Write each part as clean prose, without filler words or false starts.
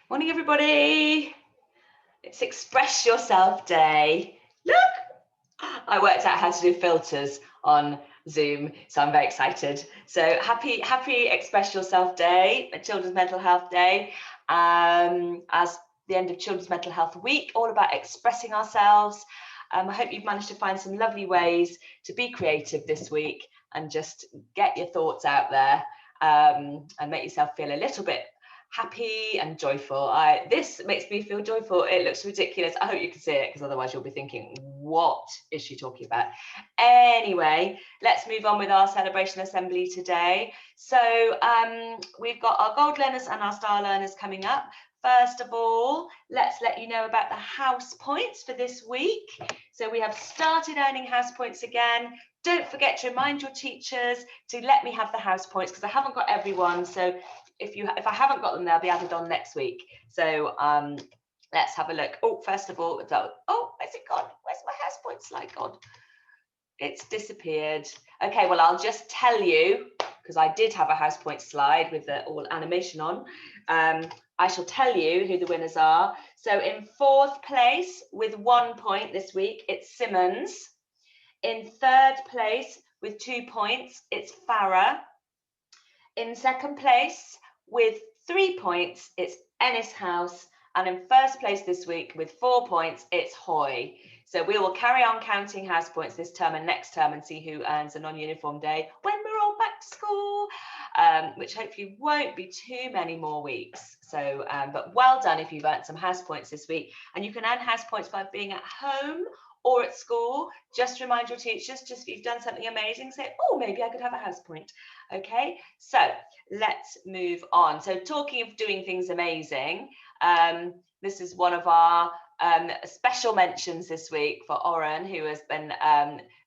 Morning, everybody. It's Express Yourself Day. Look, I worked out how to do filters on Zoom, so I'm very excited. So happy Express Yourself Day, Children's Mental Health Day. As the end of Children's Mental Health Week, all about expressing ourselves. I hope you've managed to find some lovely ways to be creative this week and just get your thoughts out there and make yourself feel a little bit happy and joyful. This makes me feel joyful. It looks ridiculous. I hope you can see it, because otherwise you'll be thinking, what is she talking about? Anyway, let's move on with our celebration assembly today. So we've got our gold learners and our star learners coming up. First of all, let's let you know about the house points for this week. So we have started earning house points again. Don't forget to remind your teachers to let me have the house points, because I haven't got everyone. So if I haven't got them, they'll be added on next week. So let's have a look. Oh, first of all, where's it gone? Where's my house point slide gone? It's disappeared. Okay, well, I'll just tell you, because I did have a house point slide with the all animation on. I shall tell you who the winners are. So in fourth place with 1 point this week, it's Simmons. In third place with 2 points, it's Farah. In second place with 3 points, it's Ennis House. And in first place this week with 4 points, it's Hoy. So we will carry on counting house points this term and next term and see who earns a non-uniform day when we're all back to school, which hopefully won't be too many more weeks. So, but well done if you've earned some house points this week. And you can earn house points by being at home or at school. Just remind your teachers, just if you've done something amazing, say, oh, maybe I could have a house point. Okay, so let's move on. So talking of doing things amazing, this is one of our special mentions this week for Oren, who has been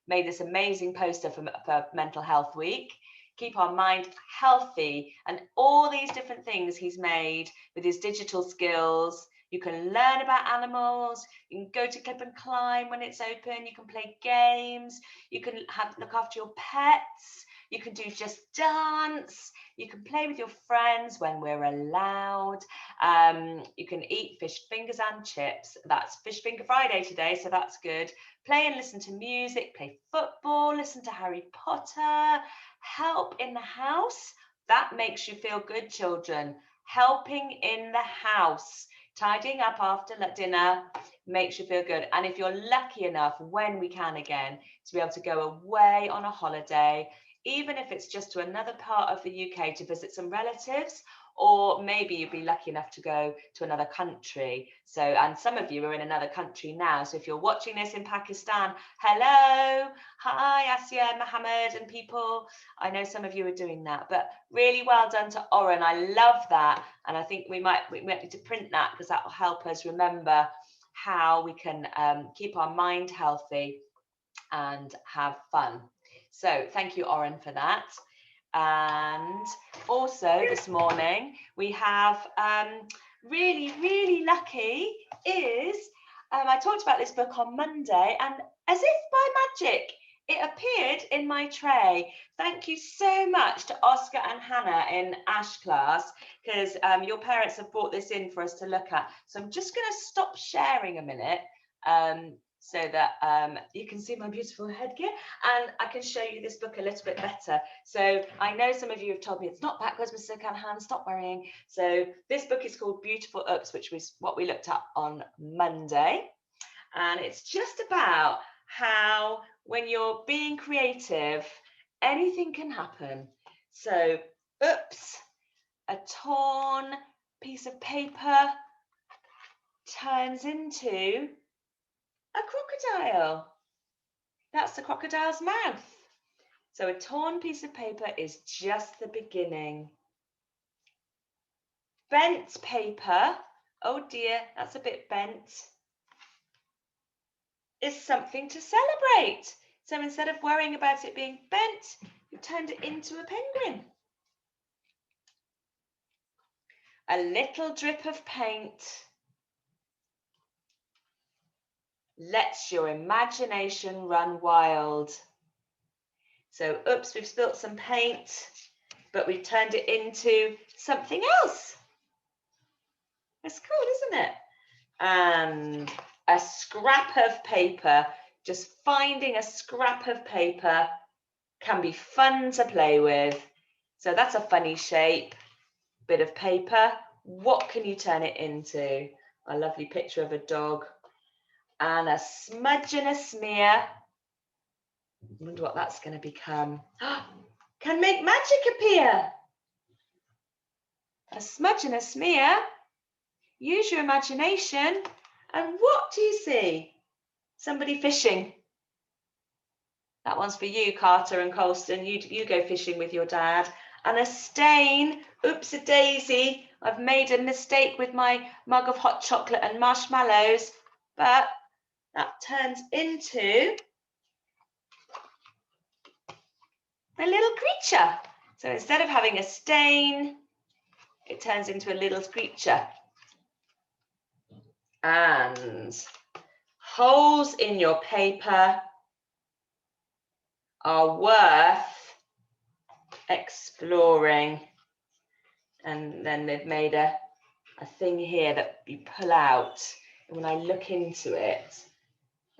made this amazing poster for Mental Health Week. Keep our mind healthy, and all these different things he's made with his digital skills. You can learn about animals, you can go to Clip and Climb when it's open, you can play games, you can look after your pets, you can do Just Dance, you can play with your friends when we're allowed, you can eat fish fingers and chips. That's Fish Finger Friday today, so that's good. Play and listen to music, play football, listen to Harry Potter, help in the house. That makes you feel good, children. Helping in the house. Tidying up after dinner makes you feel good. And if you're lucky enough, when we can again, to be able to go away on a holiday, even if it's just to another part of the UK to visit some relatives, or maybe you'd be lucky enough to go to another country. So, and some of you are in another country now. So if you're watching this in Pakistan, hello, hi, Asya, Mohammed and people. I know some of you are doing that, but really well done to Oren. I love that. And I think we might need to print that, because that will help us remember how we can keep our mind healthy and have fun. So thank you, Oren, for that. And also this morning we have really lucky is I talked about this book on Monday, and as if by magic it appeared in my tray. Thank you so much to Oscar and Hannah in Ash class, because your parents have brought this in for us to look at. So I'm just going to stop sharing a minute so that you can see my beautiful headgear, and I can show you this book a little bit better. So I know some of you have told me it's not backwards, Mr. Callahan, stop worrying. So this book is called Beautiful Ups, which was what we looked at on Monday. And it's just about how when you're being creative, anything can happen. So, oops, a torn piece of paper turns into a crocodile. That's the crocodile's mouth. So a torn piece of paper is just the beginning. Bent paper, oh dear, that's a bit bent, is something to celebrate. So instead of worrying about it being bent, you turned it into a penguin. A little drip of paint lets your imagination run wild. So, oops, we've spilt some paint, but we've turned it into something else. It's cool, isn't it? And a scrap of paper, just finding a scrap of paper can be fun to play with. So that's a funny shape, bit of paper. What can you turn it into? A lovely picture of a dog and a smudge and a smear. I wonder what that's going to become. Can make magic appear. A smudge and a smear. Use your imagination. And what do you see? Somebody fishing. That one's for you, Carter and Colston. You go fishing with your dad. And a stain. Oops, a daisy. I've made a mistake with my mug of hot chocolate and marshmallows. But that turns into a little creature. So instead of having a stain, it turns into a little creature. And holes in your paper are worth exploring. And then they've made a thing here that you pull out. And when I look into it,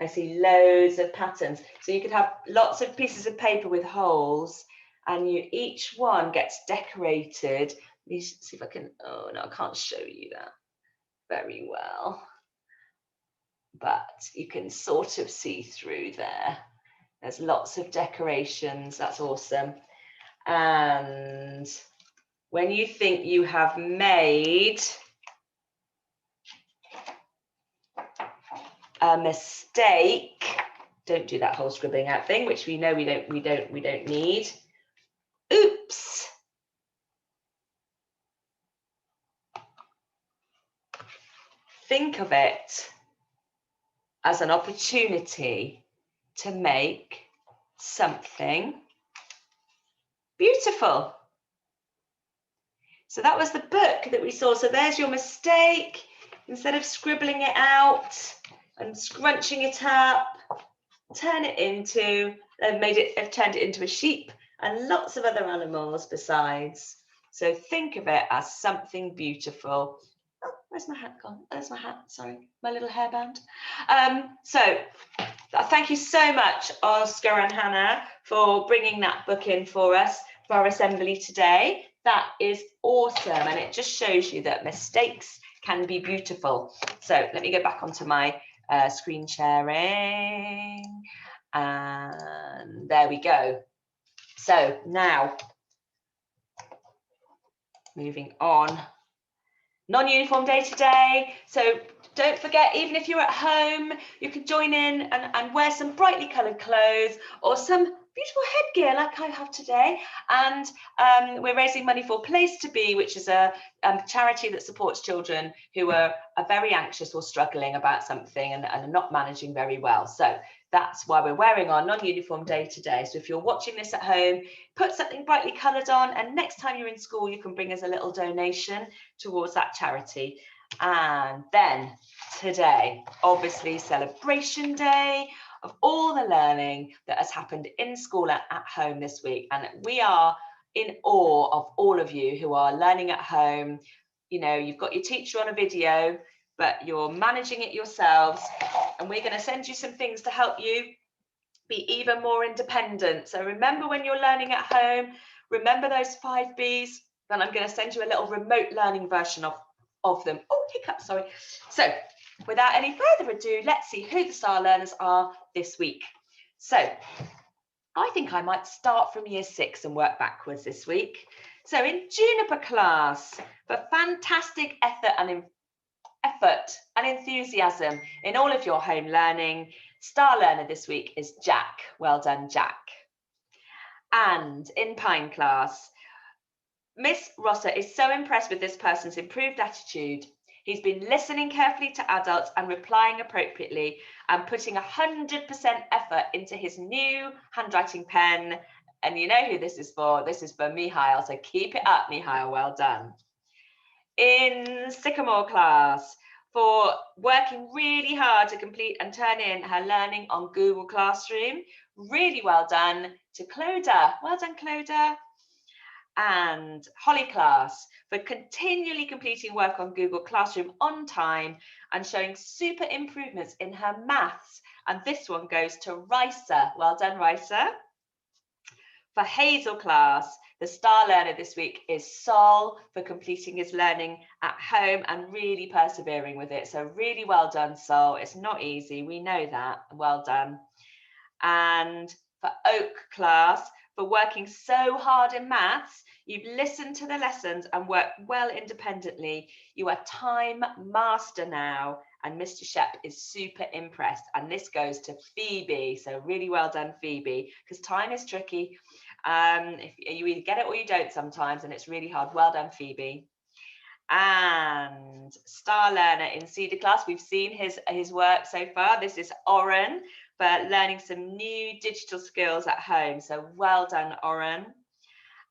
I see loads of patterns. So you could have lots of pieces of paper with holes, and each one gets decorated. Let me see if I can, oh no, I can't show you that very well. But you can sort of see through there. There's lots of decorations, that's awesome. And when you think you have made a mistake, don't do that whole scribbling out thing, which we know we don't need. Oops. Think of it as an opportunity to make something beautiful. So that was the book that we saw. So there's your mistake. Instead of scribbling it out and scrunching it up, turn it into, they've turned it into a sheep and lots of other animals besides. So think of it as something beautiful. Oh, where's my hat gone? There's my hat, sorry, my little hairband. So thank you so much, Oscar and Hannah, for bringing that book in for us for our assembly today. That is awesome, and it just shows you that mistakes can be beautiful. So let me go back onto my screen sharing, and there we go. So now, moving on. Non-uniform day today, so don't forget, even if you're at home, you can join in and wear some brightly coloured clothes or some beautiful headgear like I have today. And we're raising money for Place to Be, which is a charity that supports children who are very anxious or struggling about something and are not managing very well. So that's why we're wearing our non-uniform day today. So if you're watching this at home, put something brightly coloured on, and next time you're in school, you can bring us a little donation towards that charity. And then today, obviously, celebration day of all the learning that has happened in school and at home this week. And we are in awe of all of you who are learning at home. You know, you've got your teacher on a video, but you're managing it yourselves. And we're going to send you some things to help you be even more independent. So remember, when you're learning at home, remember those 5 Bs. Then I'm going to send you a little remote learning version of them. Oh, hiccup, sorry. So without any further ado, let's see who the STAR learners are this week. So I think I might start from year 6 and work backwards this week. So in Juniper class, for fantastic effort and enthusiasm in all of your home learning, STAR learner this week is Jack. Well done, Jack. And in Pine class, Miss Rosser is so impressed with this person's improved attitude. He's been listening carefully to adults and replying appropriately and putting 100% effort into his new handwriting pen. And you know who this is for? This is for Mihail. So keep it up, Mihail. Well done. In Sycamore class, for working really hard to complete and turn in her learning on Google Classroom. Really well done to Cloda. Well done, Cloda. And Holly Class for continually completing work on Google Classroom on time and showing super improvements in her maths. And this one goes to Risa. Well done, Risa. For Hazel Class, the star learner this week is Sol for completing his learning at home and really persevering with it. So really well done, Sol. It's not easy. We know that. Well done. And for Oak Class, for working so hard in maths, you've listened to the lessons and worked well independently. You are time master now. And Mr. Shep is super impressed. And this goes to Phoebe. So really well done, Phoebe, because time is tricky. If you either get it or you don't sometimes, and it's really hard. Well done, Phoebe. And star learner in Cedar Class, we've seen his work so far. This is Oren for learning some new digital skills at home. So well done, Oren.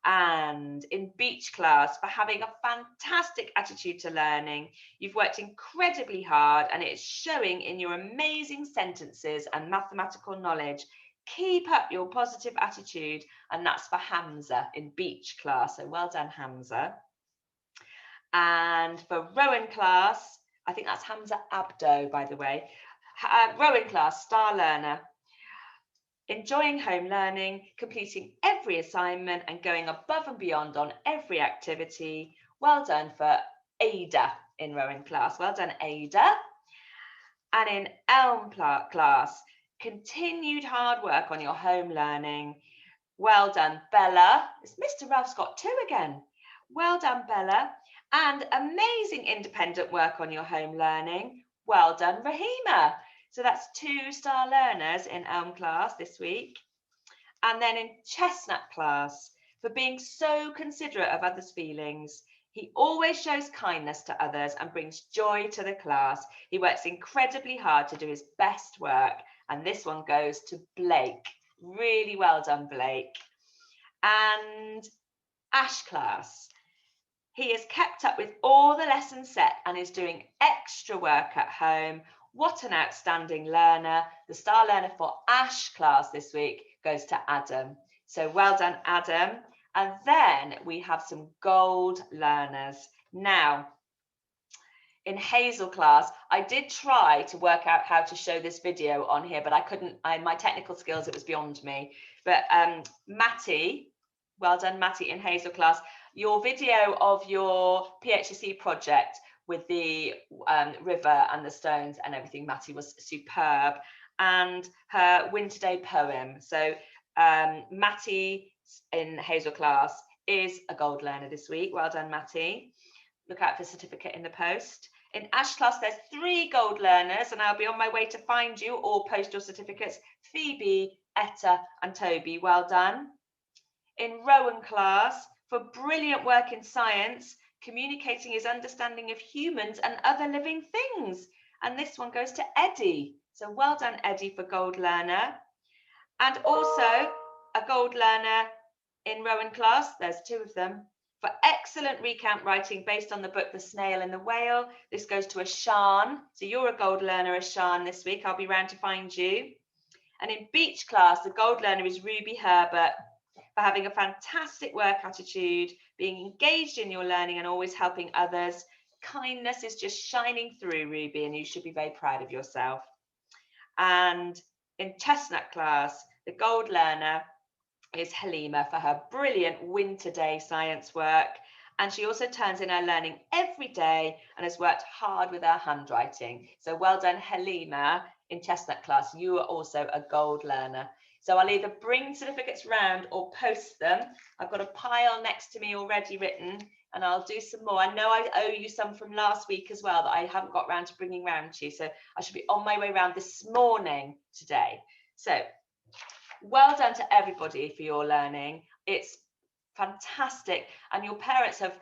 And in Beach Class, for having a fantastic attitude to learning. You've worked incredibly hard and it's showing in your amazing sentences and mathematical knowledge. Keep up your positive attitude. And that's for Hamza in Beach Class. So well done, Hamza. And for Rowan Class, I think that's Hamza Abdo, by the way. Rowan Class, star learner. Enjoying home learning, completing every assignment and going above and beyond on every activity. Well done for Ada in Rowan Class. Well done, Ada. And in Elm Class, continued hard work on your home learning. Well done, Bella. Mr. Ralph's got 2 again. Well done, Bella. And amazing independent work on your home learning. Well done, Rahima. So that's 2 star learners in Elm Class this week. And then in Chestnut Class, for being so considerate of others' feelings. He always shows kindness to others and brings joy to the class. He works incredibly hard to do his best work. And this one goes to Blake. Really well done, Blake. And Ash Class. He has kept up with all the lessons set and is doing extra work at home. What an outstanding learner. The star learner for Ash Class this week goes to Adam. So well done, Adam. And then we have some gold learners. Now, in Hazel Class, I did try to work out how to show this video on here, but I couldn't, my technical skills, it was beyond me. But Matty, well done, Matty, in Hazel Class. Your video of your PHSE project with the river and the stones and everything, Matty, was superb. And her Winter Day poem. So Matty in Hazel Class is a gold learner this week. Well done, Matty. Look out for certificate in the post. In Ash Class, there's 3 gold learners, and I'll be on my way to find you or post your certificates. Phoebe, Etta, and Toby, well done. In Rowan Class, for brilliant work in science, communicating his understanding of humans and other living things. And this one goes to Eddie. So well done, Eddie, for gold learner. And also a gold learner in Rowan Class, there's 2 of them, for excellent recount writing based on the book The Snail and the Whale. This goes to Ashan. So you're a gold learner, Ashan, this week. I'll be round to find you. And in Beach Class, the gold learner is Ruby Herbert for having a fantastic work attitude, being engaged in your learning and always helping others. Kindness is just shining through, Ruby, and you should be very proud of yourself. And in Chestnut Class, the gold learner is Halima for her brilliant Winter Day science work. And she also turns in her learning every day and has worked hard with her handwriting. So well done, Halima, in Chestnut Class. You are also a gold learner. So I'll either bring certificates round or post them. I've got a pile next to me already written, and I'll do some more. I know I owe you some from last week as well that I haven't got round to bringing round to you. So I should be on my way round this morning today. So well done to everybody for your learning. It's fantastic. And your parents have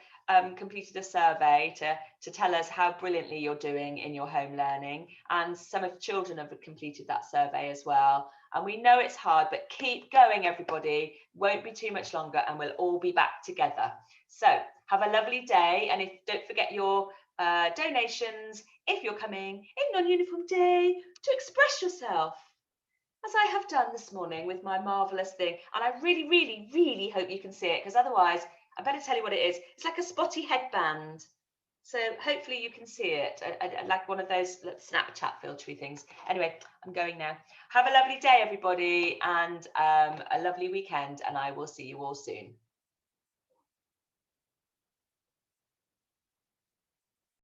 completed a survey to tell us how brilliantly you're doing in your home learning. And some of the children have completed that survey as well. And we know it's hard, but keep going, everybody. Won't be too much longer and we'll all be back together. So have a lovely day. And don't forget your donations if you're coming in non-uniform day to express yourself, as I have done this morning with my marvellous thing. And I really, really, really hope you can see it, because otherwise I better tell you what it is. It's like a spotty headband. So hopefully you can see it. I like one of those Snapchat filtery things. Anyway, I'm going now. Have a lovely day, everybody, and a lovely weekend, and I will see you all soon.